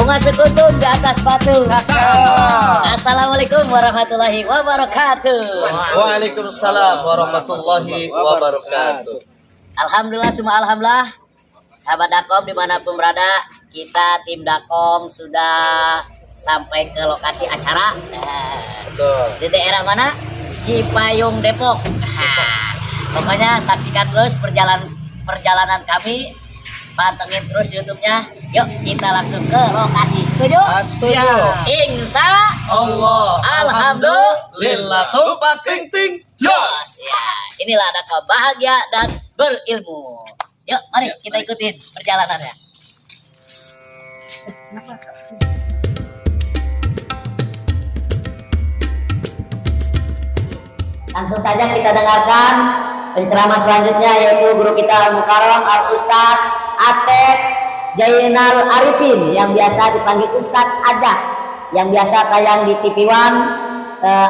Bunga sekutum di atas batu. Assalamualaikum warahmatullahi wabarakatuh. Waalaikumsalam warahmatullahi wabarakatuh. Alhamdulillah, semua alhamdulillah. Sahabat Dakom dimanapun berada, kita tim Dakom sudah sampai ke lokasi acara. Betul. Di daerah mana? Cipayung, Depok. Pokoknya saksikan terus perjalanan kami. Pantengin terus YouTube-nya. Yuk kita langsung ke lokasi. Setuju? Setuju. Insya Allah. Alhamdulillah. Tumpak ting ting. Jos. Ya, inilah Dakom bahagia dan berilmu. Yuk, mari kita ikutin perjalanannya. Langsung saja kita dengarkan penceramah selanjutnya, yaitu guru kita Al-Mukarram Al-Ustaz Asep Jainal Arifin, yang biasa dipanggil Ustaz Aja, yang biasa tayang di TV One.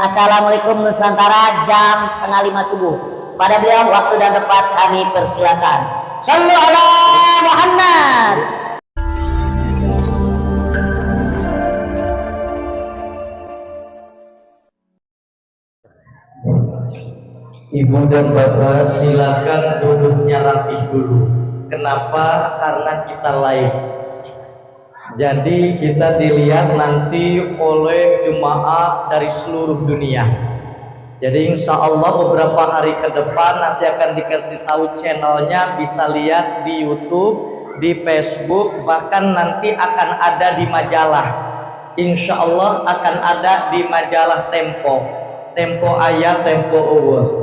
Assalamualaikum Nusantara, jam 4:30 subuh. Pada beliau waktu dan tempat kami persilakan. Shallu ala Muhammad. Ibu dan Bapak silakan duduknya rapih dulu. Kenapa? Karena kita live. Jadi kita dilihat nanti oleh jemaah dari seluruh dunia. Jadi insya Allah beberapa hari ke depan nanti akan dikasih tahu channelnya, bisa lihat di YouTube, di Facebook, bahkan nanti akan ada di majalah. Insya Allah akan ada di majalah Tempo Ayat, Tempo Uwur.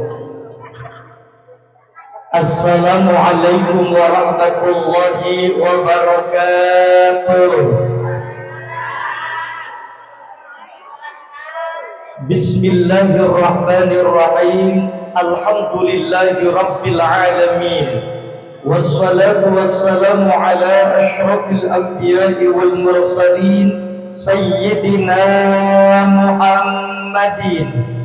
Assalamualaikum warahmatullahi wabarakatuh. Bismillahirrahmanirrahim. Alhamdulillahi rabbil alamin. Wassalatu wassalamu ala asyrafil anbiya'i wal mursalin sayyidina Muhammadin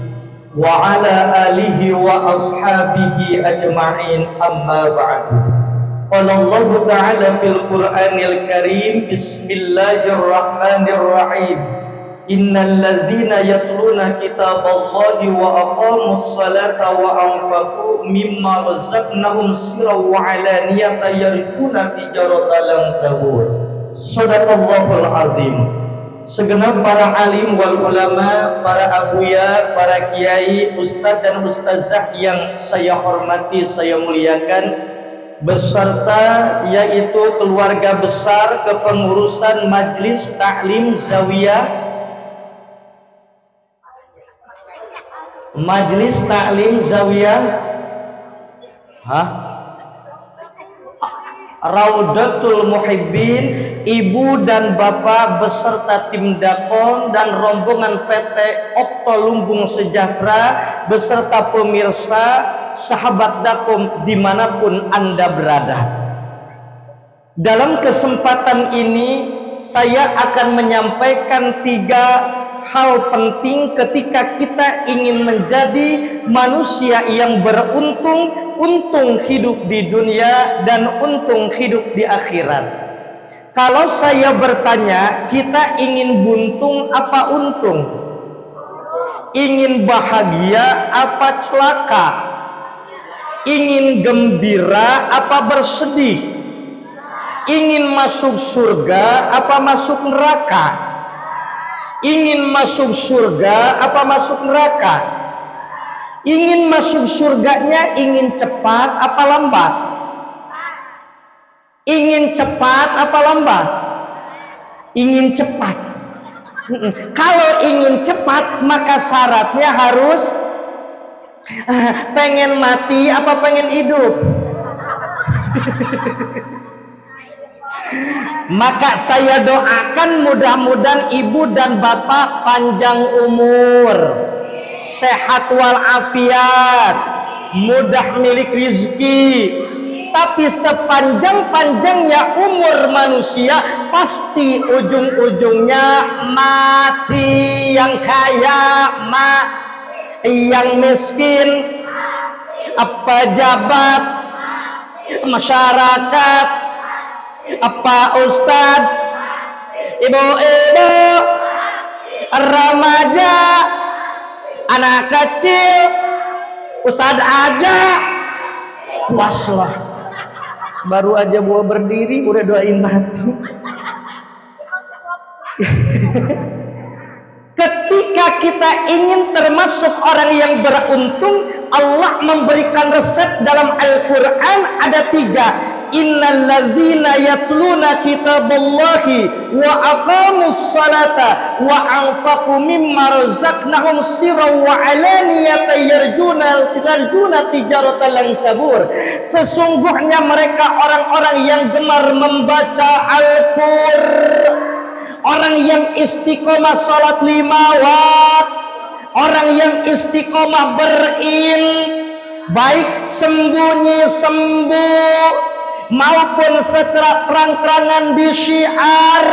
wa ala alihi wa ashabihi ajma'in, amma ba'du. Qala Allah ta'ala fil Qur'anil Karim, Bismillahirrahmanirrahim. Innal ladzina yatluna kitaballahi wa aqamus salata wa anfaqu mimma razaqnahum sirran wa alaniyatan yarjuna tijaratan lan tabur. Shadaqallahul azim. Segenap para alim wal ulama, para abuya, para kiai, ustadz dan ustazah yang saya hormati, saya muliakan, beserta yaitu keluarga besar kepengurusan Majelis Taklim Zawiyah, Majelis Taklim Zawiyah Raudatul Muhibbin, ibu dan bapak beserta tim Dakom dan rombongan PT Opto Lumbung Sejahtera beserta pemirsa sahabat Dakom dimanapun Anda berada. Dalam kesempatan ini saya akan menyampaikan 3 hal penting ketika kita ingin menjadi manusia yang beruntung, untung hidup di dunia dan untung hidup di akhirat. Kalau saya bertanya, kita ingin buntung apa untung? Ingin bahagia apa celaka? Ingin gembira apa bersedih? Ingin masuk surga apa masuk neraka? Ingin masuk surga apa masuk neraka? Ingin masuk surganya ingin cepat apa lambat? Ingin cepat apa lambat? Ingin cepat. Kalau ingin cepat maka syaratnya harus pengen mati apa pengen hidup? Maka saya doakan mudah-mudahan ibu dan bapak panjang umur, sehat walafiat, mudah milik rezeki. Tapi sepanjang-panjangnya umur manusia pasti ujung-ujungnya mati. Yang kaya yang miskin, pejabat, masyarakat, apa ustadz, ibu-ibu, remaja, anak kecil, ustadz aja, waslah. Baru aja gua berdiri udah doain batu. Ketika kita ingin termasuk orang yang beruntung, Allah memberikan resep dalam Al-Quran ada 3. Innal ladzina yatluna kitaballahi wa aqamus salata wa anfaqu mimma razaqnahum sirran wa alaniyatan yarjuna tijaratan lan tabur. Sesungguhnya mereka orang-orang yang gemar membaca Al-Qur'an, orang yang istiqomah salat 5 waktu, orang yang istiqomah baik sembunyi-sembunyi maupun secara terang-terangan di syiar,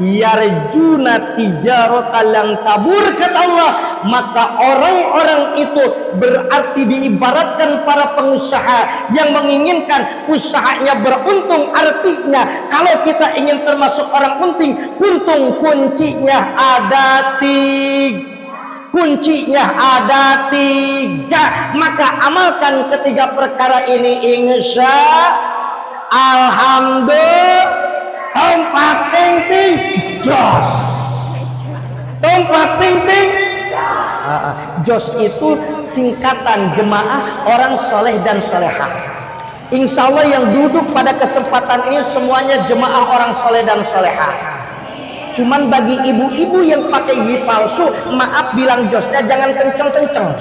yarjuna tijaratan lan tabur, kata Allah. Maka orang-orang itu berarti diibaratkan para pengusaha yang menginginkan usahanya beruntung. Artinya kalau kita ingin termasuk orang untung, kuncinya ada 3. Kuncinya ada 3. Maka amalkan ketiga perkara ini, insya alhamdulillah. Tempat ting-ting jos. Tempat ting-ting jos itu singkatan jemaah orang soleh dan solehah. Insya Allah yang duduk pada kesempatan ini semuanya jemaah orang soleh dan solehah. Cuman bagi ibu-ibu yang pakai gigi palsu, maaf bilang josnya jangan kenceng-kenceng.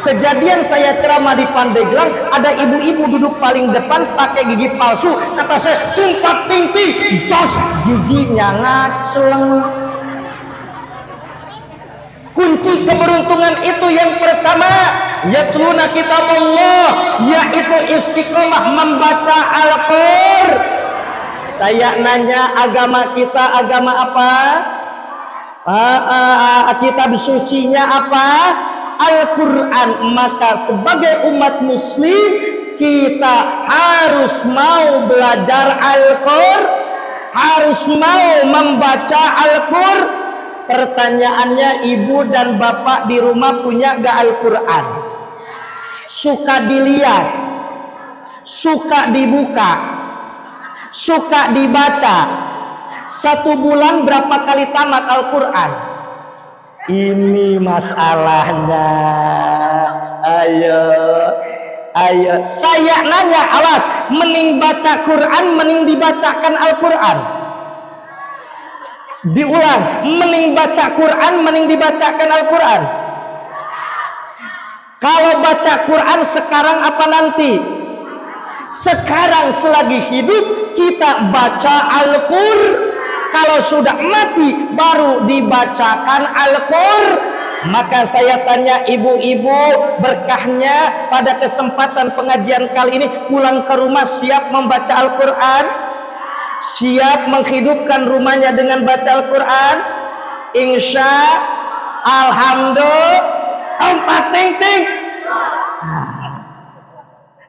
Kejadian saya ceramah di Pandeglang, ada ibu-ibu duduk paling depan pakai gigi palsu. Kata saya, tumpat tinggi, jos, giginya ngaceng. Kunci keberuntungan itu yang pertama, yatluna kitabullah, yaitu istiqomah membaca Al-Qur'an. Saya nanya, agama kita agama apa? Kitab sucinya apa? Al-Quran. Maka sebagai umat muslim kita harus mau belajar Al-Quran, harus mau membaca Al-Quran. Pertanyaannya, ibu dan bapak di rumah punya gak Al-Quran? Suka dilihat, suka dibuka, suka dibaca. 1 bulan berapa kali tamat Al-Quran? Ini masalahnya. Ayo saya nanya, awas, mending baca Quran mending dibacakan Al-Quran. Diulang, mending baca Quran mending dibacakan Al-Quran. Kalau baca Quran sekarang apa nanti? Sekarang selagi hidup kita baca Al-Qur'an. Kalau sudah mati baru dibacakan Al-Qur'an. Maka saya tanya ibu-ibu, berkahnya pada kesempatan pengajian kali ini pulang ke rumah siap membaca Al-Qur'an, siap menghidupkan rumahnya dengan baca Al-Qur'an. Insya alhamdulillah. Tempat ting-ting.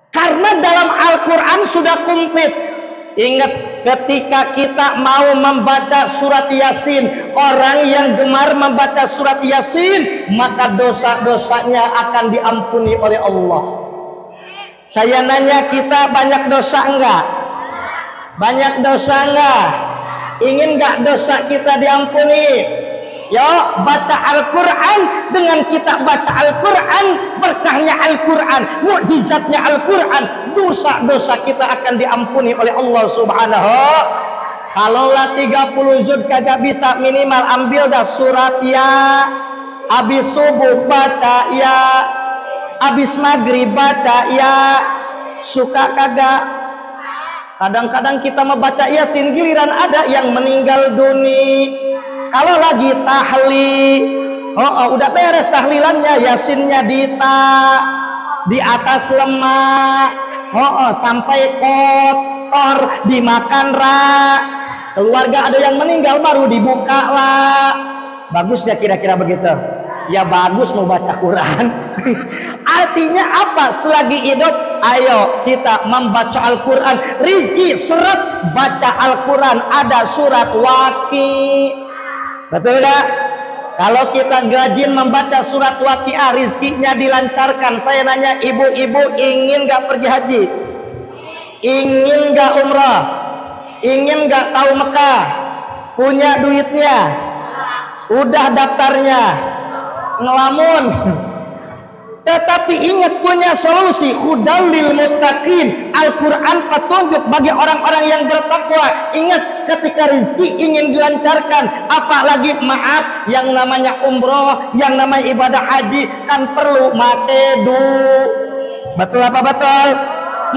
Karena dalam Al-Quran sudah komplit. Ingat, ketika kita mau membaca surat Yasin, orang yang gemar membaca surat Yasin, maka dosa-dosanya akan diampuni oleh Allah. Saya nanya, kita banyak dosa enggak? Banyak dosa enggak? Ingin enggak dosa kita diampuni? Yuk baca Al-Quran. Dengan kita baca Al-Quran, berkahnya Al-Quran, mukjizatnya Al-Quran, dosa-dosa kita akan diampuni oleh Allah Subhanahu. Kalaulah 30 juz kagak bisa, minimal ambil dah surat ya. Habis subuh baca ya, habis maghrib baca ya. Suka kagak? Kadang-kadang kita membaca Yasin, giliran ada yang meninggal dunia. Kalau lagi tahlil, udah beres tahlilannya, Yasinnya di atas lemak, sampai kotor, dimakan keluarga ada yang meninggal baru dibuka lah. Bagus ya kira-kira begitu? Ya bagus mau baca Quran. Artinya apa? Selagi hidup ayo kita membaca Al-Quran. Rizki surat baca Al-Quran, ada surat Waqi. Betul gak? Kalau kita rajin membaca surat Waqiah, rizkinya dilancarkan. Saya nanya ibu-ibu, ingin gak pergi haji? Ingin gak umrah? Ingin gak tahu Mekah? Punya duitnya? Udah daftarnya? Ngelamun? Tetapi ingat, punya solusi. Hudal lil muttaqin. Al-Quran petunjuk bagi orang-orang yang bertakwa. Ingat, ketika rezeki ingin dilancarkan, apalagi maaf, yang namanya umroh, yang namanya ibadah haji, kan perlu make duit. Betul apa betul?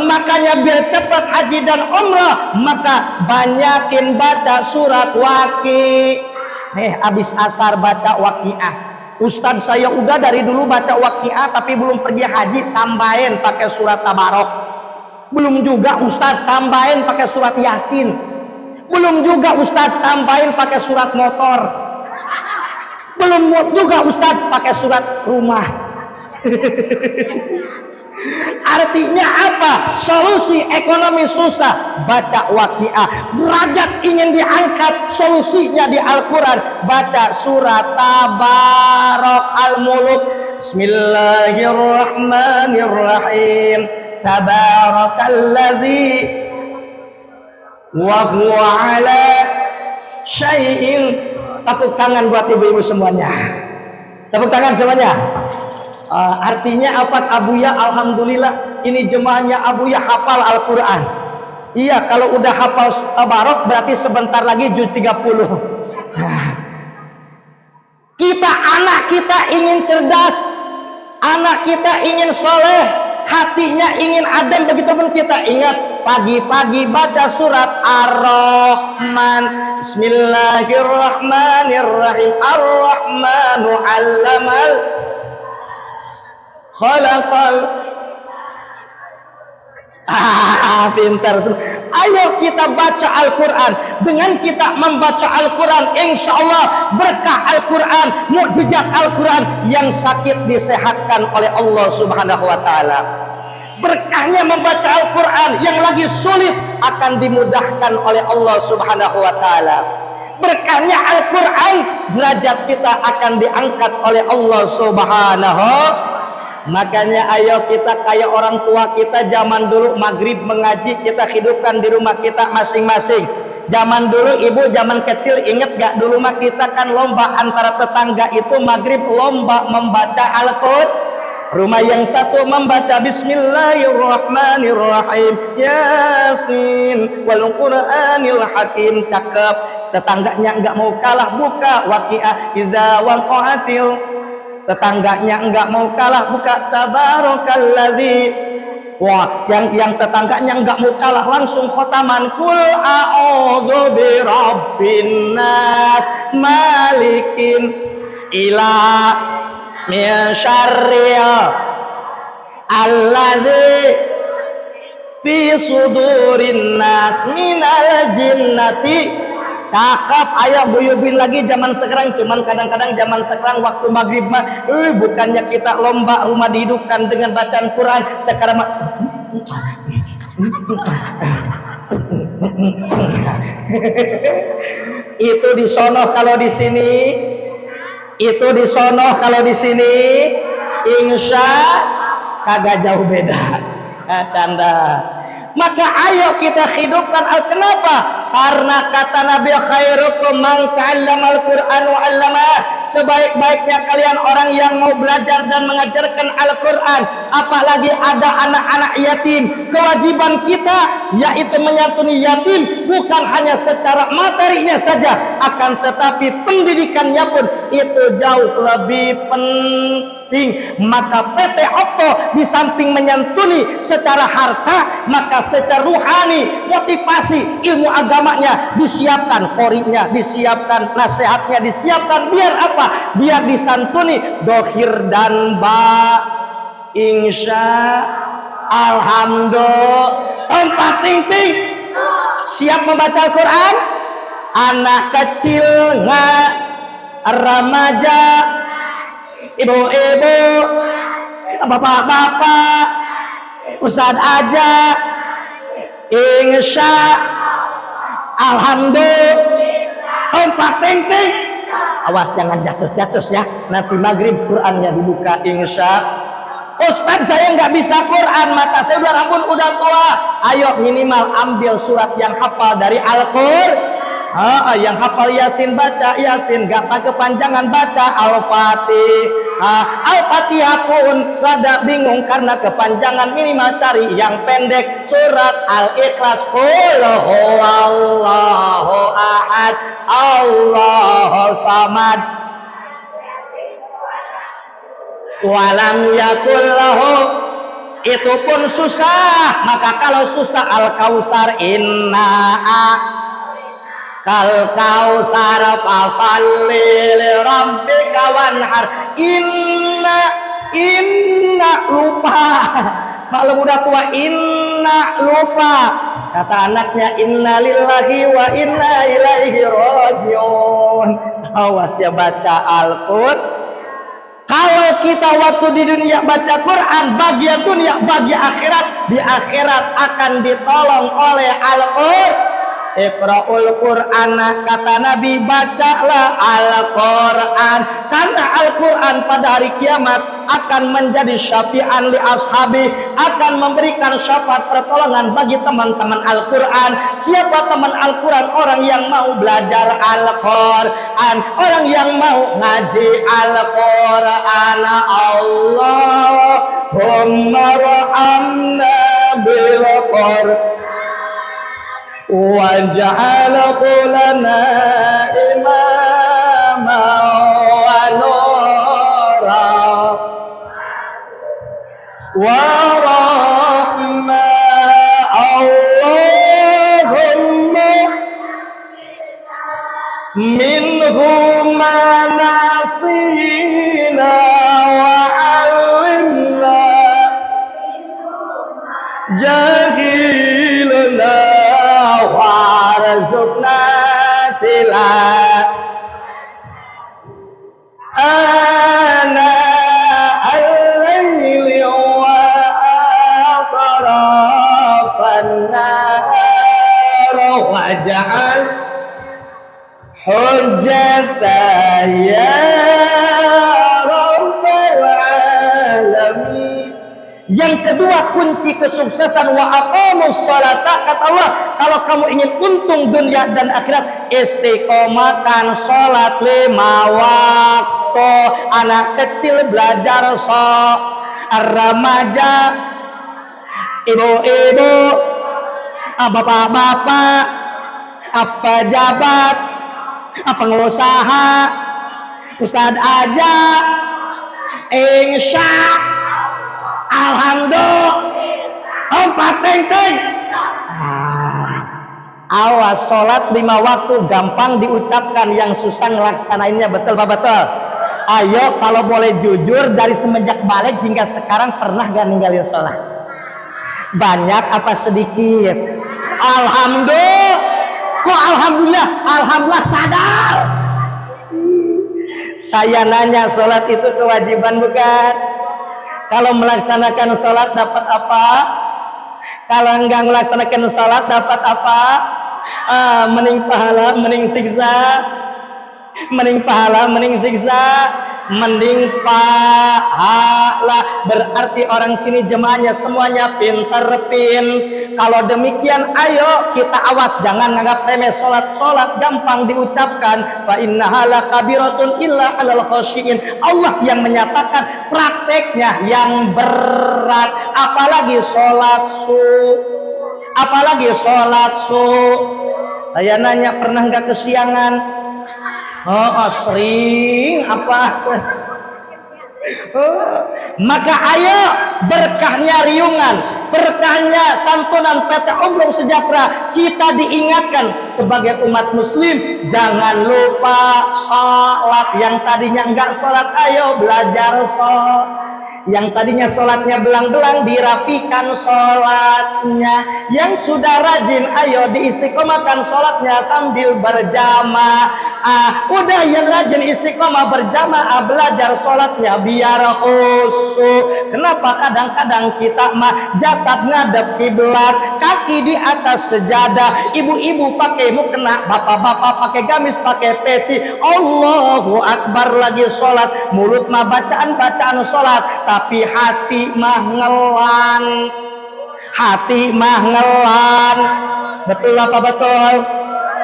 Makanya biar cepat haji dan umroh, maka banyakin baca surat Waqi. Habis asar baca Waqiah. Ustadz saya udah dari dulu baca Waqiah tapi belum pergi haji, tambahin pakai surat Tabarok. Belum juga Ustadz tambahin pakai surat Yasin. Belum juga Ustadz tambahin pakai surat motor. Belum juga Ustadz pakai surat rumah. Artinya apa? Solusi ekonomi susah, baca Waqiah. Derajat ingin diangkat, solusinya di Al-Quran, baca surat Tabarok Al-Muluk. Bismillahirrahmanirrahim. Tabarakalladzi wa huwa ala syai'in. Tepuk tangan buat ibu-ibu semuanya. Tepuk tangan semuanya. Artinya apa Abuya? Alhamdulillah ini jemaahnya Abuya hafal Al-Quran. Iya, kalau udah hafal Tabarok berarti sebentar lagi juz 30. Kita, anak kita ingin cerdas, anak kita ingin soleh, hatinya ingin adem, begitu pun kita. Ingat, pagi-pagi baca surat Ar-Rahman. Bismillahirrahmanirrahim. Ar-Rahmanu 'allamal khalaqal. Pintar semua. Ayo kita baca Al-Quran. Dengan kita membaca Al-Quran, insya Allah berkah Al-Quran, mukjizat Al-Quran, yang sakit disehatkan oleh Allah Subhanahu wa Ta'ala. Berkahnya membaca Al-Quran, yang lagi sulit akan dimudahkan oleh Allah Subhanahu wa Ta'ala. Berkahnya Al-Quran, derajat kita akan diangkat oleh Allah Subhanahu. Makanya ayo kita kayak orang tua kita zaman dulu, maghrib mengaji kita hidupkan di rumah kita masing-masing. Zaman dulu ibu zaman kecil inget gak, dulu mah kita kan lomba antara tetangga itu maghrib lomba membaca Al-Quran. Rumah yang satu membaca Bismillahirrahmanirrahim, Yasin wal Qur'anil Hakim, cakep. Tetangganya enggak mau kalah, buka Waqiah idza waqa'atil. Tetangganya enggak mau kalah, buka Tabarakalladzi. Wah, yang tetangganya enggak mau kalah, langsung khotaman Qul a'udzu birabbin nas malikin ila min syarril alladzi fi sudurin nas minal jinnati. Cakep, ayo guyubin lagi zaman sekarang. Cuman kadang-kadang zaman sekarang waktu maghrib mah bukannya kita lomba rumah dihidupkan dengan bacaan Quran, sekarang mah itu di sono kalau di sini, itu di sono kalau di sini, insya kagak jauh beda. Canda. Maka ayo kita hidupkan kenapa? Karena kata Nabi, khairukum man ta'allamal Qur'an wa 'allamah. Sebaik-baiknya kalian orang yang mau belajar dan mengajarkan Al-Quran. Apalagi ada anak-anak yatim. Kewajiban kita yaitu menyantuni yatim, bukan hanya secara materinya saja, akan tetapi pendidikannya pun itu jauh lebih penting. Maka PT Opto di samping menyantuni secara harta, maka secara ruhani, motivasi, ilmu agamanya disiapkan, qori'nya disiapkan, nasihatnya disiapkan. Biar apa? Biar disantuni dohir dan ba. Insya alhamdulillah. Tempat ting-ting siap membaca Al-Quran. Anak kecil nggak, remaja, ibu-ibu, bapak-bapak, Ustaz aja insya alhamdulillah empat ting. Awas jangan jatuh ya, nanti maghrib Qurannya dibuka insya. Ustaz saya nggak bisa Quran, mata saya udah rambut udah tua. Ayo minimal ambil surat yang hafal dari Al-Qur'an. Yang hafal Yasin baca Yasin, gak kepanjangan baca Al-Fatihah. Al-Fatihah pun rada bingung karena kepanjangan, minimal cari yang pendek surat Al-Ikhlas. Qul huwallahu ahad Allahu samad walam yakul lahu. Itu pun susah, maka kalau susah Al-Kautsar inna kal kautsar fasalli li rabbika wanhar. Inna lupa. Maklum udah tua, inna lupa. Kata anaknya inna lillahi wa inna ilaihi rajiun. Awas ya baca Al-Qur'an. Kalau kita waktu di dunia baca Quran, bagian dunia, bagi akhirat, di akhirat akan ditolong oleh Al-Qur'an. Iqra'ul Qur'ana, kata Nabi, bacalah Al-Qur'an, karena Al-Qur'an pada hari kiamat akan menjadi syafi'an li ashabi, akan memberikan syafaat pertolongan bagi teman-teman Al-Qur'an. Siapa teman Al-Qur'an? Orang yang mau belajar Al-Qur'an, orang yang mau ngaji Al-Qur'an. Allahumma rahamna bil Qur'an waj'al lana imama wa nura wa rahma. Allahumma minhuma nasina wa alimna jahilna warzuqna tilawah ana al-laili wa atrafan nahar waj'al hujjatan ya rabbal alamin. Yang kedua kunci kesuksesan wa aqamus sholata, kata Allah, kalau kamu ingin untung dunia dan akhirat, istiqomahkan sholat 5 waktu. Anak kecil belajar remaja, ibu-ibu, bapak-bapak, pejabat, pengusaha, ustaz aja insya alhamdulillah empat ting. Awas, sholat 5 waktu gampang diucapkan, yang susah ngelaksanainnya. Betul Pak? Betul. Ayo kalau boleh jujur, dari semenjak balik hingga sekarang pernah gak ninggalin sholat? Banyak apa sedikit? Alhamdulillah. Kok alhamdulillah? Alhamdulillah sadar. Saya nanya, sholat itu kewajiban bukan? Kalau melaksanakan sholat dapat apa? Kalau enggak melaksanakan sholat dapat apa? Mending pahala, mending siksa. Mending pahala, mending siksa. Mending pahala. Berarti orang sini jemaahnya semuanya pinter-pin. Kalau demikian, ayo kita awas, jangan nganggap remeh sholat gampang diucapkan. Fa innaha lakabiratun illa 'alal khashiin. Allah yang menyatakan prakteknya yang berat, apalagi sholat subuh. Saya nanya, pernah nggak kesiangan? Sering. Apa? Maka ayo, berkahnya riungan, berkahnya santunan PT Umroh Sejahtera, kita diingatkan sebagai umat muslim, jangan lupa sholat. Yang tadinya enggak sholat, ayo belajar sholat. Yang tadinya sholatnya belang-belang, dirapikan sholatnya. Yang sudah rajin, ayo diistiqomahkan sholatnya sambil berjamaah. Udah yang rajin istiqomah berjamaah belajar sholatnya biar khusyuk. Kenapa kadang-kadang kita mah jasad ngadep kiblat, kaki di atas sejadah, ibu-ibu pakai mukena, bapak-bapak pakai gamis, pakai peci, Allahu Akbar lagi sholat, mulut mah bacaan-bacaan sholat, tapi hati mah ngelan. Hati mah ngelan. Betul apa betul?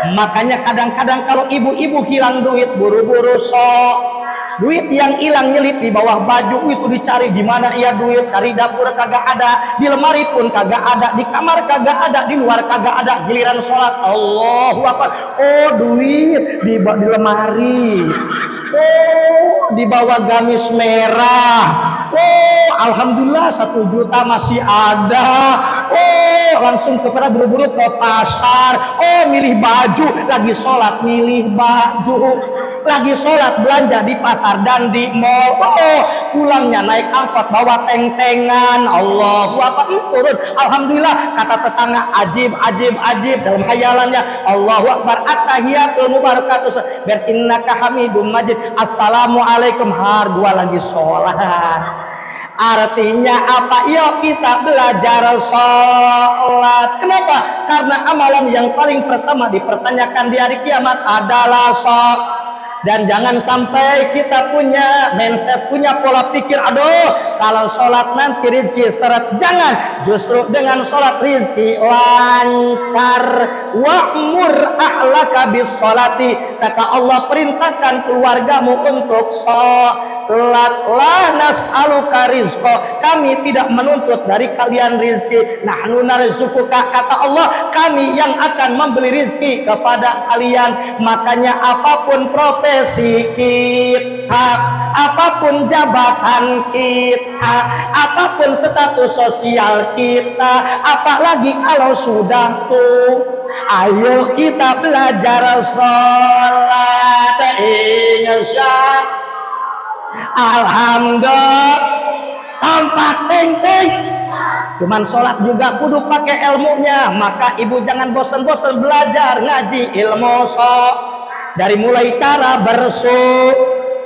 Makanya kadang-kadang kalau ibu-ibu hilang duit, buru-buru sok. Duit yang hilang nyelip di bawah baju itu dicari di mana ia duit, cari dapur kagak ada, di lemari pun kagak ada, di kamar kagak ada, di luar kagak ada. Giliran sholat, Allahu Akbar. Oh, duit di lemari. Oh, di bawah gamis merah. Oh, alhamdulillah 1 juta masih ada. Oh, langsung kepada buru-buru ke pasar. Oh, milih baju, lagi sholat milih baju, lagi sholat belanja di pasar dan di mall. Oh, pulangnya naik angkot bawa teng-tengan. Allahu Akbar, turun. Alhamdulillah, kata tetangga, ajib dalam khayalannya. Allahu Akbar, at-tahiyatul mubarakatuh, berinnaka hamidum majid, assalamualaikum, har gua lagi sholat. Artinya apa? Yuk kita belajar sholat. Kenapa? Karena amalan yang paling pertama dipertanyakan di hari kiamat adalah sholat. Dan jangan sampai kita punya mindset, punya pola pikir, aduh kalau sholat nanti rizki seret. Jangan, justru dengan sholat rizki lancar. Wa'mur ahlaka bis sholati, kata Allah, perintahkan keluargamu untuk sholat. La nas'aluka rizqa, kami tidak menuntut dari kalian rizki. Nahnu narzuquka, kata Allah, kami yang akan memberi rizki kepada kalian. Makanya apapun profesi kita, apapun jabatan kita, apapun status sosial kita, apalagi kalau sudah tuh, ayo kita belajar sholat. Insya Alhamdulillah, tampak teng-teng. Cuman sholat juga kudu pakai ilmunya. Maka ibu jangan bosan-bosan belajar ngaji ilmu sholat. Dari mulai cara bersuh,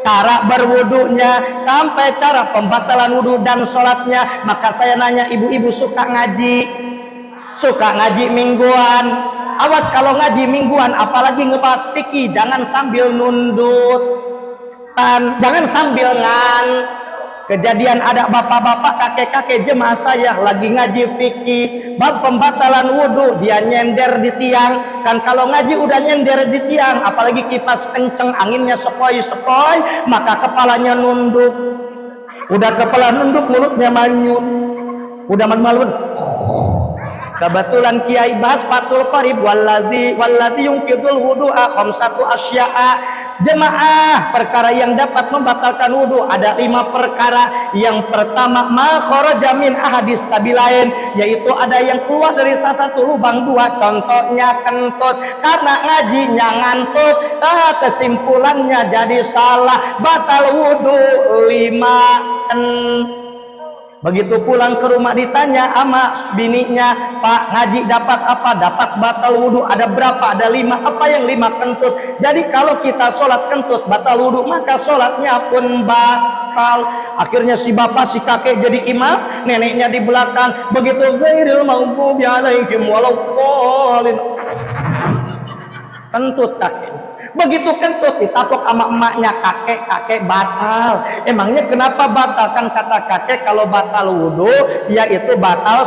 cara berwudunya, sampai cara pembatalan wudu dan sholatnya. Maka saya nanya, ibu-ibu suka ngaji mingguan? Awas kalau ngaji mingguan, apalagi ngebahas fikih, jangan sambil nundut. Jangan sambil kejadian ada bapak-bapak, kakek-kakek jemaah saya lagi ngaji fikih bab pembatalan wudhu, dia nyender di tiang. Kan kalau ngaji udah nyender di tiang, apalagi kipas kenceng, anginnya sepoi-sepoi, maka kepalanya nunduk. Udah kepala nunduk, mulutnya manyun. Udah malu-malu. Kebetulan Kiai bahas Fathul Qarib, walladzi yungkidul wudu'a khamsatu asya'a. Jemaah, perkara yang dapat membatalkan wudu ada 5 perkara. Yang pertama, ma kharaja min ahadis sabilain, yaitu ada yang keluar dari salah satu lubang dua. Contohnya kentut, karena ngajinya ngantuk, kesimpulannya jadi salah, batal wudu 5. Begitu pulang ke rumah ditanya sama bininya, Pak, ngaji dapat apa? Dapat batal wudhu. Ada berapa? Ada 5. Apa yang 5? Kentut. Jadi kalau kita sholat kentut batal wudhu, maka sholatnya pun batal. Akhirnya si bapak, si kakek jadi imam, neneknya di belakang. Begitu ghairil maghdubi alaihim waladdallin. Kentut kakek. Begitu kentut ditapuk sama emaknya, kakek batal. Emangnya kenapa batal? Kan kata kakek kalau batal wudhu yaitu batal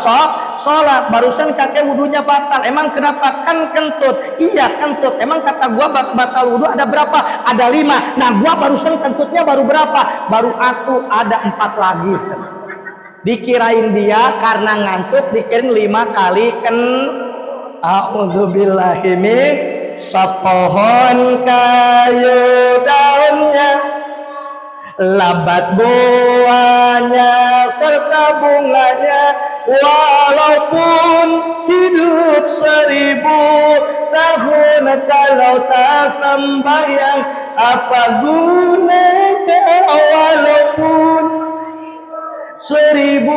sholat. Barusan kakek wudhunya batal. Emang kenapa? Kan kentut. Iya kentut. Emang kata gua batal wudhu ada berapa? Ada 5. Nah gua barusan kentutnya baru berapa? Baru aku ada 4 lagi. Dikirain dia karena ngantuk dikirain 5 kali a'udzubillahi min. Sepohon kayu daunnya, labat buahnya serta bunganya, walaupun hidup 1000 tahun kalau tak sembahyang, apa gunanya? Walaupun 1000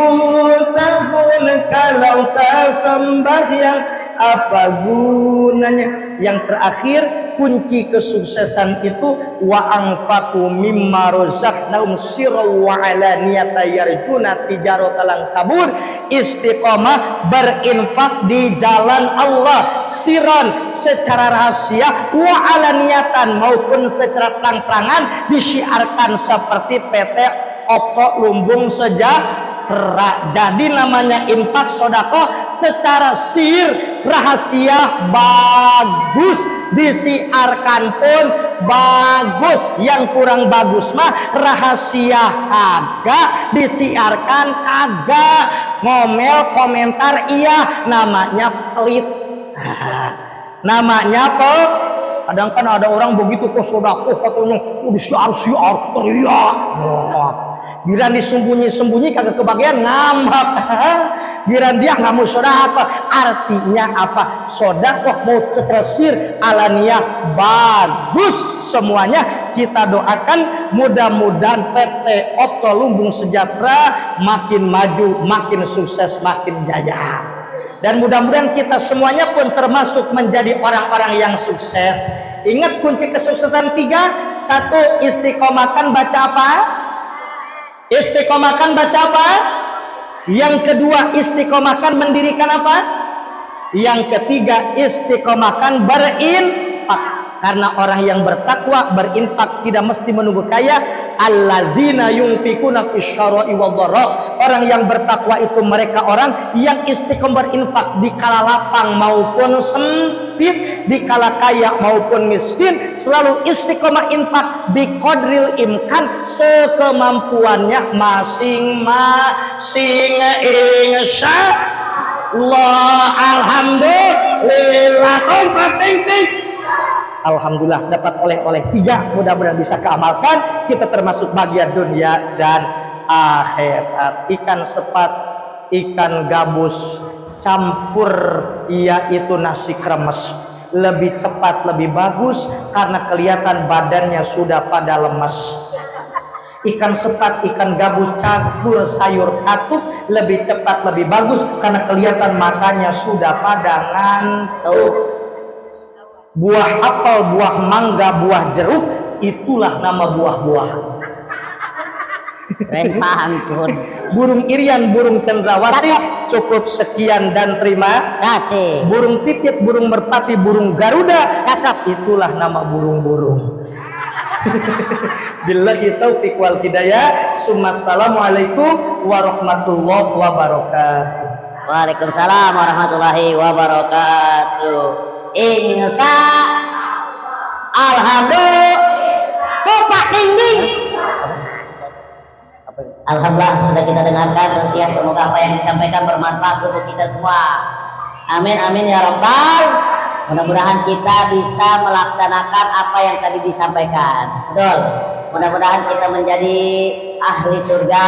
tahun kalau tak sembahyang, apa gunanya? Yang terakhir, kunci kesuksesan itu wa anfaqu mimma razaqnahum sirran wa alaniyatan yarjuna tijaratan lan kabur. Istiqomah berinfak di jalan Allah siron secara rahasia wa alaniyatan maupun secara terang-terangan disiarkan seperti PT Opto Lumbung Sejahtera. Jadi namanya infak sodako secara sir rahasia bagus, disiarkan pun bagus. Yang kurang bagus mah rahasia kagak, disiarkan kagak, ngomel komentar iya, namanya pelit. Namanya apa? Kadang kan ada orang begitu kok sodako katanya disiar-siar teriak. Giran disembunyi-sembunyi kagak kebagian ngambek. Giran dia nggak mau sodako. Artinya apa? Sodako mau setersir alaniyah bagus semuanya. Kita doakan mudah-mudahan PT Opto Lumbung Sejahtera makin maju, makin sukses, makin jaya. Dan mudah-mudahan kita semuanya pun termasuk menjadi orang-orang yang sukses. Ingat kunci kesuksesan 3. 1. Istiqomahkan baca apa? Istiqomahkan baca apa? Yang kedua, istiqomahkan mendirikan apa? Yang ketiga, istiqomahkan berinfak. Karena orang yang bertakwa berinfak tidak mesti menunggu kaya. Alladzina yunfikuna fisyarra'i wadh-dharra. Orang yang bertakwa itu mereka orang yang istiqomah berinfak di kala lapang maupun sempit, di kala kaya maupun miskin, selalu istiqomah infak bi qadril imkan, sekemampuannya masing-masing. Insyaallah. Alhamdulillah. Alhamdulillah dapat oleh-oleh 3, mudah-mudahan bisa keamalkan. Kita termasuk bagian dunia dan akhirat. Ikan sepat, ikan gabus campur yaitu nasi kremes, lebih cepat lebih bagus karena kelihatan badannya sudah pada lemas. Ikan sepat, ikan gabus campur sayur katuk lebih cepat lebih bagus karena kelihatan matanya sudah pada ngantuk. Buah apel, buah mangga, buah jeruk, itulah nama buah-buah. Burung irian, burung cendrawasih. Cukup sekian dan terima kasih. Burung pipit, burung merpati, burung garuda, cakap, itulah nama burung-burung. Billahi taufiq wal hidayah. Assalamualaikum warahmatullahi wabarakatuh. Waalaikumsalam warahmatullahi wabarakatuh. Insya Alhamdulillah. Bapak dinding. Alhamdulillah sudah kita dengarkan tausiah. Semoga apa yang disampaikan bermanfaat untuk kita semua. Amin amin ya rabbal. Mudah-mudahan kita bisa melaksanakan apa yang tadi disampaikan. Betul. Mudah-mudahan kita menjadi ahli surga,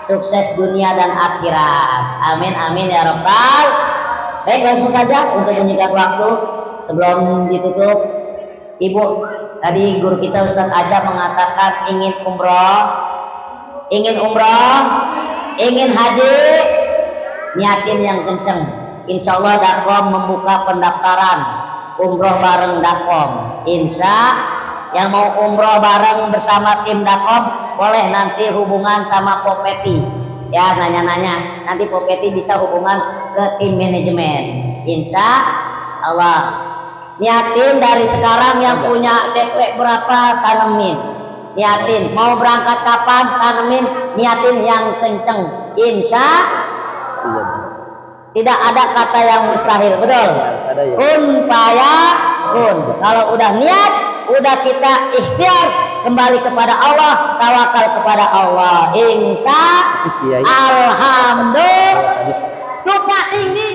sukses dunia dan akhirat. Amin amin ya rabbal. Baik, langsung saja untuk menyingkat waktu sebelum ditutup. Ibu, tadi guru kita Ustadz Aja mengatakan ingin umroh, ingin haji, niatin yang kenceng. Insya Allah Dakom membuka pendaftaran umroh bareng Dakom. Insya yang mau umroh bareng bersama tim Dakom boleh nanti hubungan sama Popeti. Ya, nanya-nanya, nanti Popeti bisa hubungan ke tim manajemen. Insya Allah. Niatin dari sekarang yang punya DP berapa tanemin. Niatin mau berangkat kapan tanemin, niatin yang kenceng. Insya tidak ada kata yang mustahil, betul? Kun fayakun. Kalau udah niat, udah kita ikhtiar, kembali kepada Allah, tawakal kepada Allah. Insya Alhamdulillah. Tupak tinggi.